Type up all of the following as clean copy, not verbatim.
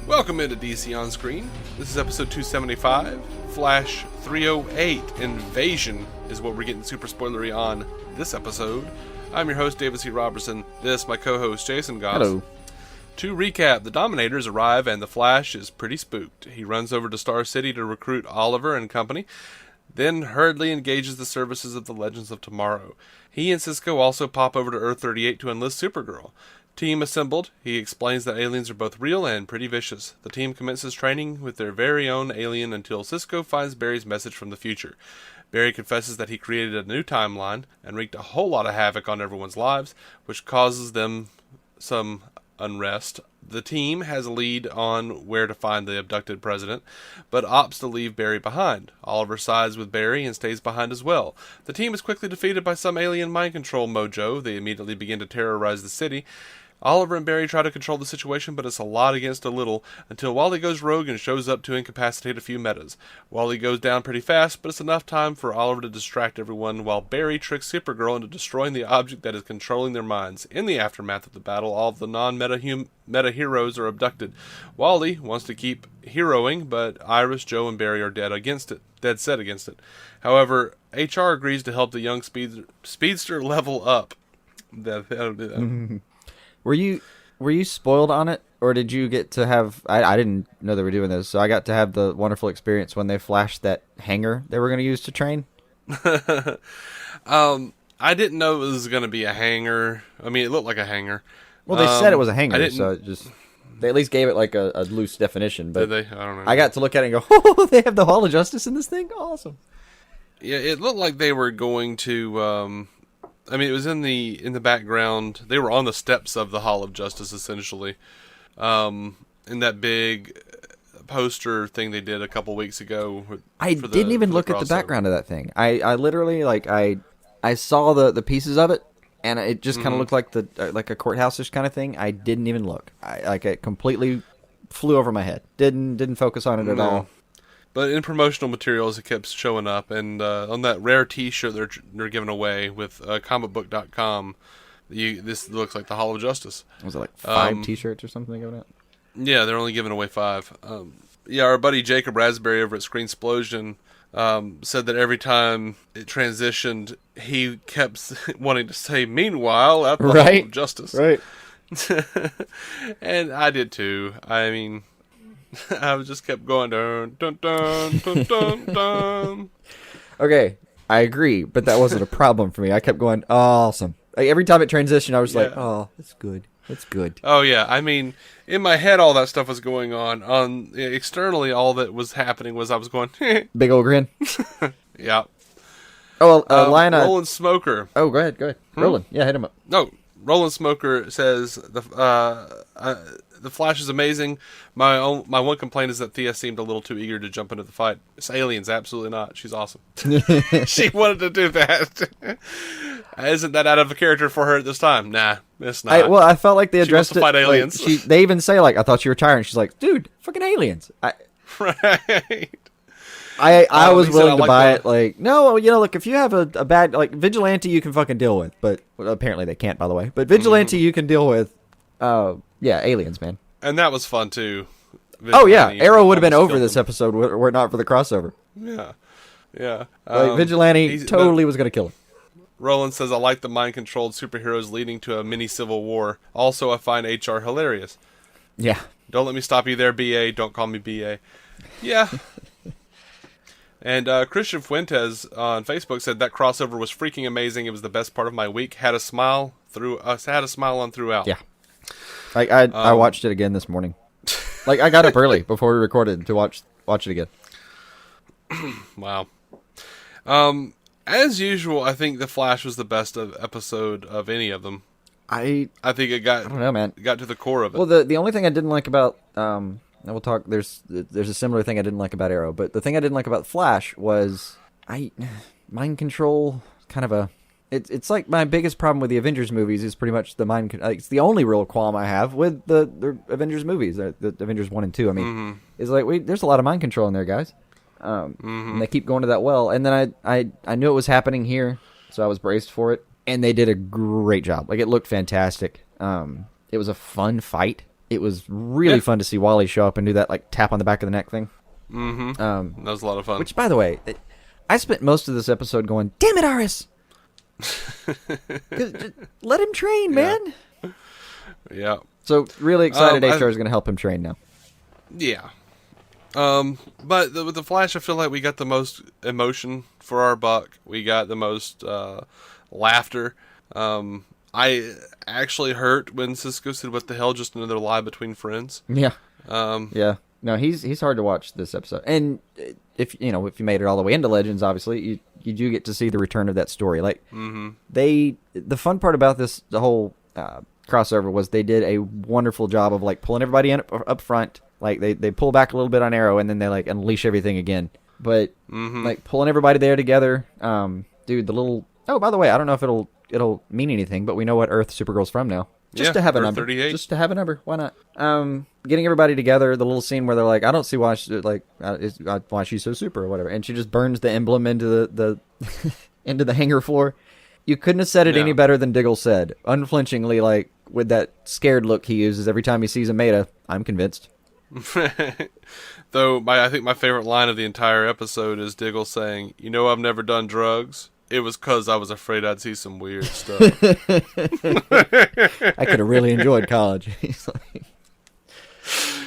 Welcome into DC On Screen. This is episode 275. Flash 308 Invasion is what we're getting super spoilery on this episode. I'm your host, David C. Robertson. This, my co-host, Jason Goss. Hello. To recap, the Dominators arrive and the Flash is pretty spooked. He runs over to Star City to recruit Oliver and company, then hurriedly engages the services of the Legends of Tomorrow. He and Cisco also pop over to Earth-38 to enlist Supergirl. Team assembled, he explains that aliens are both real and pretty vicious. The team commences training with their very own alien until Cisco finds Barry's message from the future. Barry confesses that he created a new timeline and wreaked a whole lot of havoc on everyone's lives, which causes them some unrest. The team has a lead on where to find the abducted president, but opts to leave Barry behind. Oliver sides with Barry and stays behind as well. The team is quickly defeated by some alien mind control mojo. They immediately begin to terrorize the city. Oliver and Barry try to control the situation, but it's a lot against a little, until Wally goes rogue and shows up to incapacitate a few metas. Wally goes down pretty fast, but it's enough time for Oliver to distract everyone, while Barry tricks Supergirl into destroying the object that is controlling their minds. In the aftermath of the battle, all of the non-meta heroes are abducted. Wally wants to keep heroing, but Iris, Joe, and Barry are dead set against it. However, HR agrees to help the young speedster level up. That'll do that. Were you spoiled on it, or did you get to have... I didn't know they were doing this, so I got to have the wonderful experience when they flashed that hangar they were going to use to train. I didn't know it was going to be a hangar. I mean, it looked like a hangar. Well, they said it was a hangar, so it just... They at least gave it like a loose definition. But did they? I don't know. I got to look at it and go, oh, they have the Hall of Justice in this thing? Awesome. Yeah, it looked like they were going to... I mean, it was in the background. They were on the steps of the Hall of Justice, essentially. In that big poster thing they did a couple weeks ago. I didn't even look at the background of that thing. I literally, I saw the pieces of it, and it just kind of looked like like a courthouse-ish kind of thing. I didn't even look. It completely flew over my head. Didn't focus on it at all. But in promotional materials, it kept showing up, and on that rare T-shirt they're giving away with comicbook.com, this looks like the Hall of Justice. Was it like 5 T-shirts or something going out? Yeah, they're only giving away 5. Our buddy Jacob Raspberry over at Screensplosion said that every time it transitioned, he kept wanting to say, "Meanwhile, at the Hall of Justice." Right. And I did too. I mean... I just kept going dun dun dun dun dun dun. Okay, I agree, but that wasn't a problem for me. I kept going, awesome. Like, every time it transitioned, I was like, oh, that's good. That's good. Oh yeah, I mean, in my head, all that stuff was going on. Externally, all that was happening was I was going, big old grin. Yeah. Oh, well, Lina. Roland Smoker. Oh, go ahead. Roland, yeah, hit him up. No, Roland Smoker says the Flash is amazing. My one complaint is that Thea seemed a little too eager to jump into the fight. It's aliens, absolutely not. She's awesome. She wanted to do that. Isn't that out of a character for her at this time? Nah, it's not. I felt like they addressed she wants to fight aliens. Like, they even say, I thought you were tired. And she's like, dude, fucking aliens. Right. I was willing to buy it. Like, no, look, if you have a bad, Vigilante you can fucking deal with. But well, apparently they can't, by the way. But Vigilante you can deal with. Yeah, aliens, man. And that was fun, too. Vigilante, oh, yeah. Arrow would have been over this episode were it not for the crossover. Yeah. Vigilante totally was going to kill him. Roland says, I like the mind-controlled superheroes leading to a mini-civil war. Also, I find HR hilarious. Yeah. Don't let me stop you there, B.A. Don't call me B.A. Yeah. And Christian Fuentes on Facebook said, that crossover was freaking amazing. It was the best part of my week. Had a smile on throughout. Yeah. I watched it again this morning. I got up early before we recorded to watch it again. Wow. As usual, I think The Flash was the best episode of any of them. I think it got... I don't know, man. Got to the core of it. Well, the only thing I didn't like about... and we'll talk... There's a similar thing I didn't like about Arrow, but the thing I didn't like about Flash was... mind control, kind of a... It's like my biggest problem with the Avengers movies is pretty much the mind... it's the only real qualm I have with the Avengers movies, the Avengers 1 and 2, I mean. Is there's a lot of mind control in there, guys. And they keep going to that well. And then I knew it was happening here, so I was braced for it. And they did a great job. It looked fantastic. It was a fun fight. it was really fun to see Wally show up and do that like tap on the back of the neck thing. Mm-hmm. That was a lot of fun. Which, by the way, I spent most of this episode going, "Damn it, Aris! Let him train, man." Yeah. So really excited HR is going to help him train now. Yeah. But with the Flash, I feel like we got the most emotion for our buck. We got the most laughter. I actually hurt when Cisco said, "What the hell? Just another lie between friends." Yeah. Yeah. No, he's hard to watch this episode. And if you made it all the way into Legends, obviously you do get to see the return of that story. Like the fun part about this, the whole crossover, was they did a wonderful job of like pulling everybody in up front. Like they pull back a little bit on Arrow and then they like unleash everything again. But like pulling everybody there together, dude. The little by the way, I don't know if it'll mean anything, but we know what Earth Supergirl's from now. Just to have a number. 38. Just to have a number. Why not? Getting everybody together, the little scene where they're like, I don't see why why she's so super or whatever. And she just burns the emblem into the into the hangar floor. You couldn't have said it any better than Diggle said. Unflinchingly, like, with that scared look he uses every time he sees a Maida. I'm convinced. Though, I think my favorite line of the entire episode is Diggle saying, I've never done drugs. It was because I was afraid I'd see some weird stuff. I could have really enjoyed college. He's like,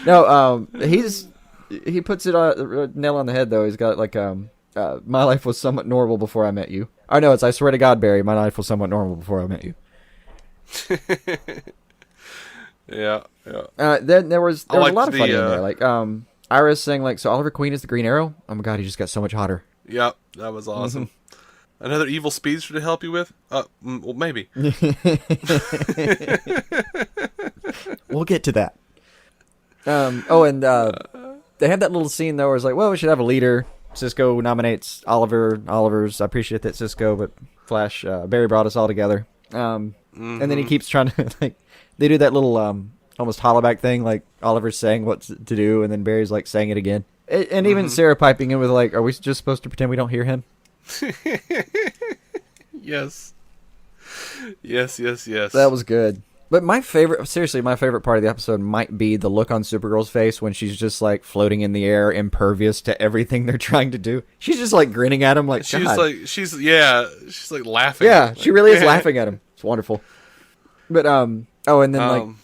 no, he puts it on nail on the head though. He's got like my life was somewhat normal before I met you. Oh no, it's I swear to God, Barry, my life was somewhat normal before I met you. Yeah. Then there was a lot of funny in there. Like Iris saying like, so Oliver Queen is the Green Arrow. Oh my God, he just got so much hotter. Yep, that was awesome. Another evil speedster to help you with? Well, maybe. We'll get to that. They had that little scene, though, where it's like, well, we should have a leader. Cisco nominates Oliver. Oliver's, I appreciate that, Cisco, but Flash, Barry brought us all together. And then he keeps trying to, like, they do that little almost hollaback thing, like Oliver's saying what to do, and then Barry's, like, saying it again. And even Sarah piping in with, like, are we just supposed to pretend we don't hear him? Yes. That was good. But my favorite part of the episode might be the look on Supergirl's face when she's just like floating in the air, impervious to everything they're trying to do. She's just like grinning at him like, she's God. she's like laughing. Yeah, she really is laughing at him. It's wonderful. But and then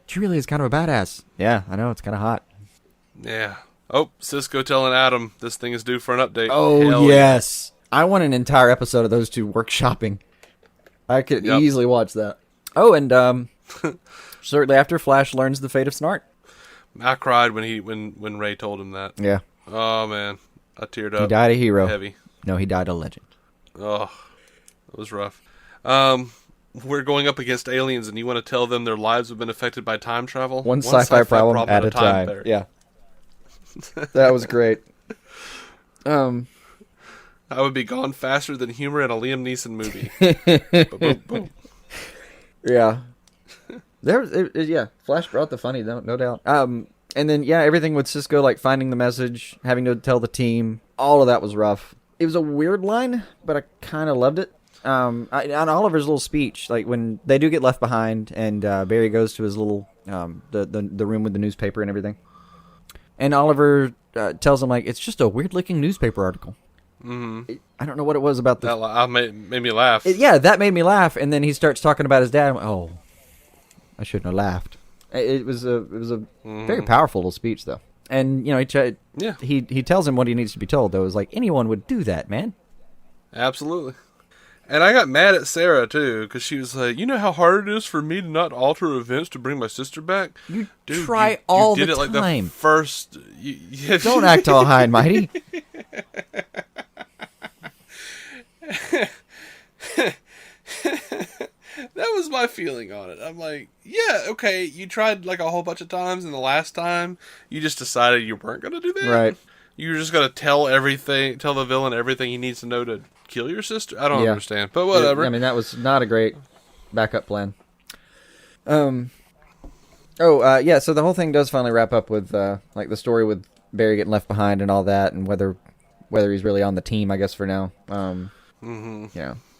she really is kind of a badass. Yeah, I know, it's kind of hot. Yeah. Oh, Cisco telling Adam this thing is due for an update. Oh, hell yes. I want an entire episode of those two workshopping. I could easily watch that. Oh, and shortly after, Flash learns the fate of Snart. I cried when Ray told him that. Yeah. Oh man, I teared up. He died a hero. Heavy. No, he died a legend. Oh, it was rough. We're going up against aliens, and you want to tell them their lives have been affected by time travel? One sci-fi problem at a time. There. Yeah. That was great. I would be gone faster than humor in a Liam Neeson movie. Boom, boom. Yeah. Flash brought the funny, no doubt. And then, everything with Cisco, like, finding the message, having to tell the team, all of that was rough. It was a weird line, but I kind of loved it. On Oliver's little speech, like, when they do get left behind, and Barry goes to his little, the room with the newspaper and everything. And Oliver tells him, like, it's just a weird-looking newspaper article. Mm-hmm. I don't know what it was about that made me laugh. That made me laugh, and then he starts talking about his dad. I'm like, oh, I shouldn't have laughed. It was a very powerful little speech, though. And he tells him what he needs to be told. Though, it was like anyone would do that, man. Absolutely. And I got mad at Sarah too because she was like, "You know how hard it is for me to not alter events to bring my sister back. You try all the time. Like the first. Don't act all high and mighty." That was my feeling on it. I'm like, yeah, okay, you tried like a whole bunch of times, and the last time you just decided you weren't going to do that. Right. You were just going to tell the villain everything he needs to know to kill your sister. I don't understand, but whatever. That was not a great backup plan. So the whole thing does finally wrap up with like the story with Barry getting left behind and all that, and whether he's really on the team, I guess, for now.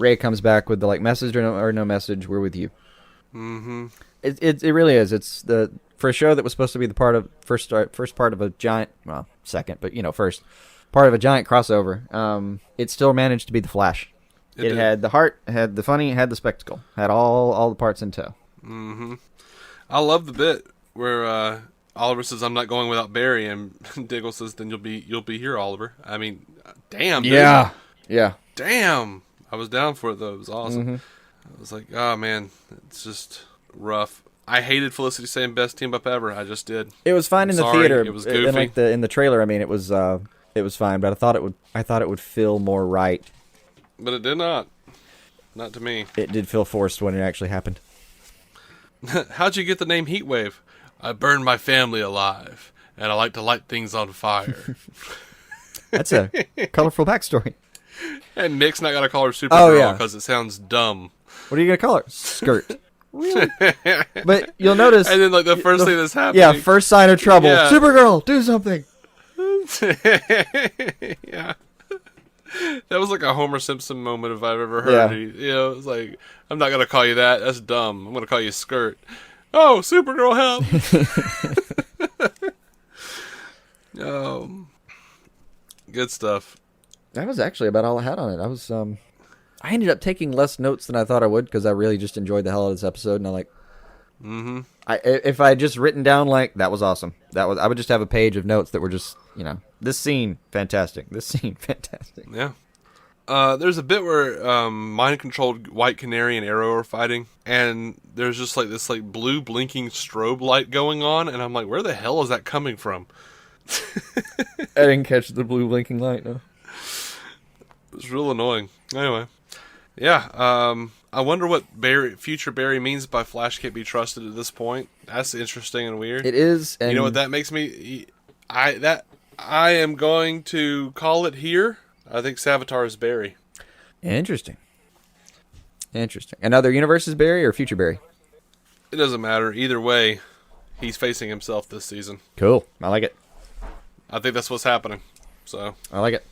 Ray comes back with the like message or no message, we're with you. Mm-hmm. It really is. It's for a show that was supposed to be the first part of a giant, well, second, but first part of a giant crossover. It still managed to be the Flash. It had the heart, had the funny, had the spectacle, had all the parts in tow. Mm-hmm. I love the bit where Oliver says, "I'm not going without Barry," and Diggle says, "Then you'll be here, Oliver." I mean, damn. Dude. Yeah. Damn. I was down for it though. It was awesome. Mm-hmm. I was like, oh man, it's just rough. I hated Felicity saying "best team up ever." I just did. It was fine in the Sorry, theater. it was goofy. In the trailer. I mean, it was fine, but I thought it would feel more right. But it did not. Not to me. It did feel forced when it actually happened. How'd you get the name Heatwave? I burned my family alive, and I like to light things on fire. That's a colorful backstory. And Nick's not gonna call her Supergirl because it sounds dumb. What are you gonna call her? Skirt. Really? But you'll notice. And then the first thing that's happening. Yeah, first sign of trouble. Yeah. Supergirl, do something. Yeah. That was like a Homer Simpson moment if I've ever heard it. It was like, I'm not gonna call you that. That's dumb. I'm gonna call you Skirt. Oh, Supergirl, help! Good stuff. That was actually about all I had on it. I ended up taking less notes than I thought I would because I really just enjoyed the hell out of this episode, and if I had just written down that was awesome. I would just have a page of notes that were just this scene fantastic. This scene fantastic. Yeah. There's a bit where mind-controlled White Canary and Arrow are fighting, and there's just this blue blinking strobe light going on, and I'm like, where the hell is that coming from? I didn't catch the blue blinking light. No. It was real annoying. Anyway, yeah. I wonder what future Barry means by Flash can't be trusted at this point. That's interesting and weird. It is. And you know what that makes me? I am going to call it here. I think Savitar is Barry. Interesting. Another universe is Barry or future Barry? It doesn't matter. Either way, he's facing himself this season. Cool. I like it. I think that's what's happening. So I like it.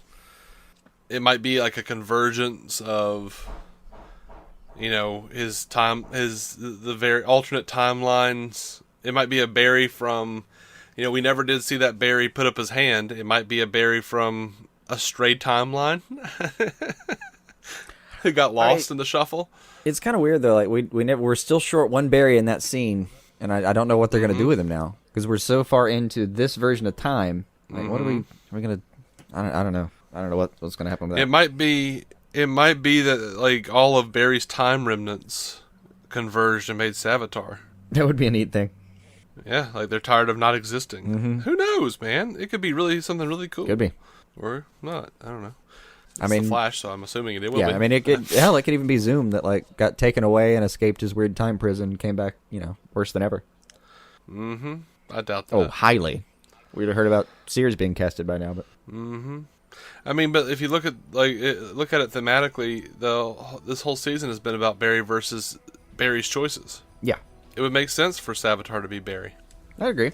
It might be like a convergence of, his the very alternate timelines. It might be a Barry from, we never did see that Barry put up his hand. It might be a Barry from a stray timeline who got lost in the shuffle. It's kind of weird though. Like we're still short one Barry in that scene, and I don't know what they're gonna do with him now because we're so far into this version of time. Like, what are we gonna? I don't know. I don't know what's gonna happen with that. It might be that all of Barry's time remnants converged and made Savitar. That would be a neat thing. Yeah, they're tired of not existing. Mm-hmm. Who knows, man? It could be something really cool. Could be. Or not. I don't know. It's the Flash, so I'm assuming it will be. Yeah, I mean, it could even be Zoom that got taken away and escaped his weird time prison and came back, worse than ever. Mm-hmm. I doubt that. Oh, highly. We'd have heard about Sears being casted by now, but. Mm-hmm. I mean, but if you look at it thematically, this whole season has been about Barry versus Barry's choices. Yeah. It would make sense for Savitar to be Barry. I agree.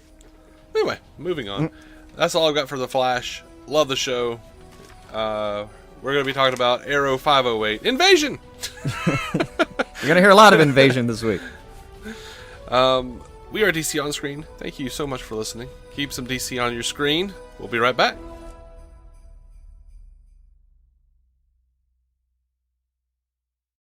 Anyway, moving on. That's all I've got for The Flash. Love the show. We're going to be talking about Arrow 508. Invasion! You're going to hear a lot of invasion this week. We are DC On Screen. Thank you so much for listening. Keep some DC on your screen. We'll be right back.